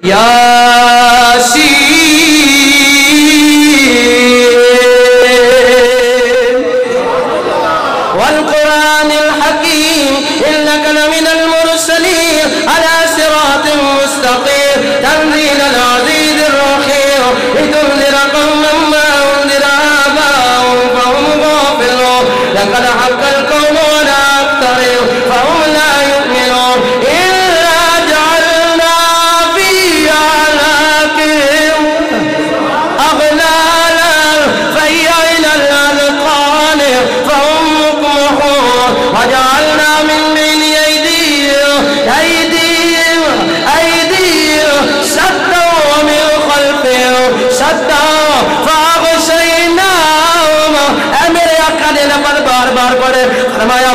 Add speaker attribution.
Speaker 1: यासीन वल कुरानिल हकीम इन्नका लमिनल मुरसलीन अला सिरातिन मुस्तकीम तंजीलल अज़ीज़िर रहीम लितुनज़िरा क़ौमन मा उनज़िरा आबाहुम फ़हुम गाफ़िलून लक़द हक़्क़ल क़ौलु अला अक्तरिहिम फ़हुम ला युमिनून इल्ला जअलना फ़ी अनाक़िहिम अग़लालन फ़हिय इलल अज़क़ान फ़हुम मुक़महून वजअलना मिन बैनि अयदीहिम सद्दन व मिन ख़ल्फ़िहिम सद्दन फ़अग़शयनाहुम। ऐ मेरे आका ने लफ़्ज़ बार बार पढ़े, फरमाया